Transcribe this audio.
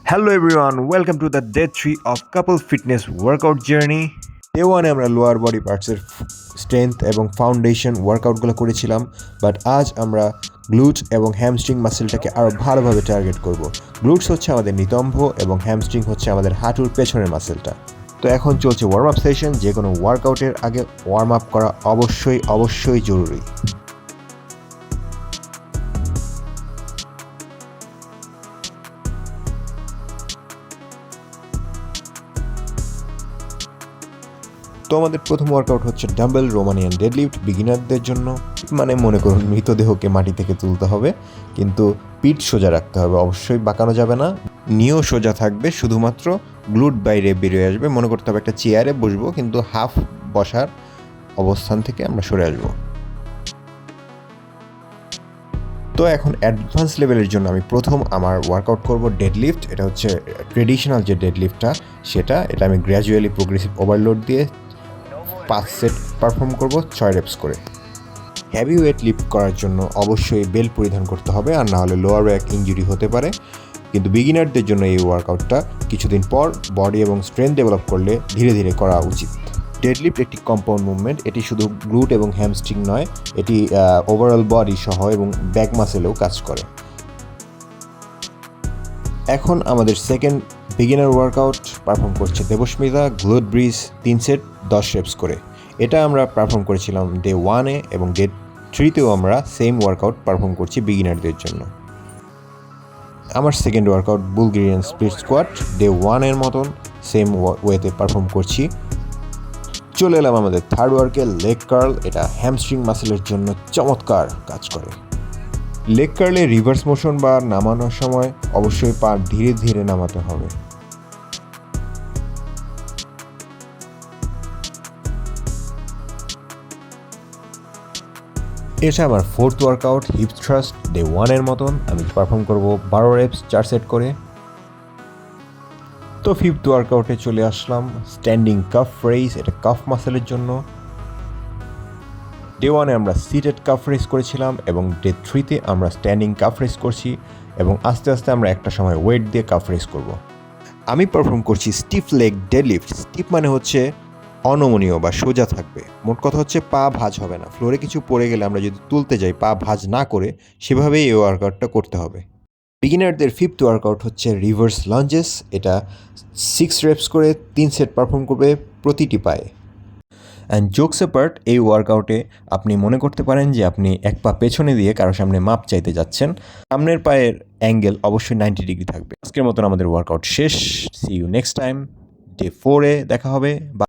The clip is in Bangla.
Hello everyone, welcome to the day 3 of couple fitness workout journey. Day 1 আমরা লোয়ার বডি পার্টসের স্ট্রেংথ এবং ফাউন্ডেশন ওয়ার্কআউটগুলো করেছিলাম, বাট আজ আমরা গ্লুটস এবং হ্যামস্ট্রিং মাসেলটাকে আরও ভালোভাবে টার্গেট করব। গ্লুটস হচ্ছে আমাদের নিতম্ব এবং হ্যামস্ট্রিং হচ্ছে আমাদের হাঁটুর পেছনের মাসেলটা। তো এখন চলছে ওয়ার্ম আপ সেশন। যে কোনো ওয়ার্কআউটের আগে ওয়ার্ম আপ করা অবশ্যই জরুরি। তো আমাদের প্রথম ওয়ার্কআউট হচ্ছে ডাম্বেল রোমানিয়ান ডেডলিফট বিগিনারদের জন্য। মানে মনে করুন মৃতদেহকে মাটি থেকে তুলতে হবে, কিন্তু পিঠ সোজা রাখতে হবে, অবশ্যই বাঁকানো যাবে না। নিও সোজা থাকবে, শুধুমাত্র গ্লুট বাইরে বেরিয়ে আসবে। মনে করতে হবে একটা চেয়ারে বসবো, কিন্তু হাফ বসার অবস্থান থেকে আমরা সরে আসবো। তো এখন অ্যাডভান্স লেভেলের জন্য আমি প্রথম আমার ওয়ার্কআউট করব ডেডলিফট। এটা হচ্ছে ট্রেডিশনাল যে ডেডলিফটটা, এটা আমি গ্র্যাজুয়ালি প্রোগ্রেসিভ ওভারলোড দিয়ে 5 সেট পারফর্ম করব 6 রেপস করে। হেভি ওয়েট লিফট করার জন্য অবশ্যই বেল্ট পরিধান করতে হবে, আর না হলে লোয়ার ব্যাক ইনজুরি হতে পারে। কিন্তু বিগিনারদের জন্য এই ওয়ার্কআউটটা কিছুদিন পর বডি এবং স্ট্রেংথ ডেভেলপ করলে ধীরে ধীরে করা উচিত। ডেডলিফট একটি কম্পাউন্ড মুভমেন্ট। এটি শুধু গ্লুট এবং হ্যামস্ট্রিং নয়, এটি ওভারঅল বডি সহ এবং ব্যাক মাসেলেও কাজ করে। এখন আমাদের সেকেন্ড বিগিনার ওয়ার্কআউট পারফর্ম করছে Debasmita, glute bridge 3 set 10 reps করে। এটা আমরা পারফর্ম করেছিলাম ডে 1-এ, এবং ডে 3-তেও আমরা সেম ওয়ার্কআউট পারফর্ম করছি বিগিনারদের জন্য। আমার second workout Bulgarian split squat, day 1-এর মতন সেম ওয়েতে পারফর্ম করছি। চলে এলাম আমাদের থার্ড ওয়ার্কে, লেগ কার্ল। এটা হ্যামস্ট্রিং মাসেলের জন্য চমৎকার কাজ করে। লেগ কার্লে রিভার্স মোশন বা নামানোর সময় অবশ্যই পা ধীরে ধীরে নামাতে হবে। এটা আমার fourth workout hip thrust, day 1-এর মতন আমি পারফর্ম করব 12 রেপস 4 সেট করে। তো ফিফথ ওয়ার্কআউটে চলে আসলাম, স্ট্যান্ডিং কাফ রেইজ। এটা কাফ মাসেলের জন্য। ডে 1-এ আমরা সিটেড কাফ রেস করেছিলাম, এবং ডে 3-তে আমরা স্ট্যান্ডিং কাফ রেস করছি, এবং আস্তে আস্তে আমরা একটা সময় ওয়েট দিয়ে কাফ রেস করব। আমি পারফর্ম করছি স্টিফ লেগ ডেডলিফট। স্টিফ মানে হচ্ছে অনমনীয় বা সোজা থাকবে। মোট কথা হচ্ছে পা ভাঁজ হবে না। ফ্লোরে কিছু পড়ে গেলে আমরা যদি তুলতে যাই, পা ভাঁজ না করে সেভাবেই এই ওয়ার্কআউটটা করতে হবে। বিগিনারদের ফিফথ ওয়ার্কআউট হচ্ছে রিভার্স লাঞ্জেস। এটা 6 রেপস করে 3 সেট পারফর্ম করবে প্রতিটি পায়ে। অ্যান্ড জোকস অ্যাপার্ট, এই ওয়ার্কআউটে আপনি মনে করতে পারেন যে আপনি এক পা পেছনে দিয়ে কারো সামনে মাপ চাইতে যাচ্ছেন। সামনের পায়ের অ্যাঙ্গেল অবশ্যই 90 ডিগ্রি থাকবে। আজকের মতন আমাদের ওয়ার্কআউট শেষ। See you next time. Day 4-এ দেখা হবে।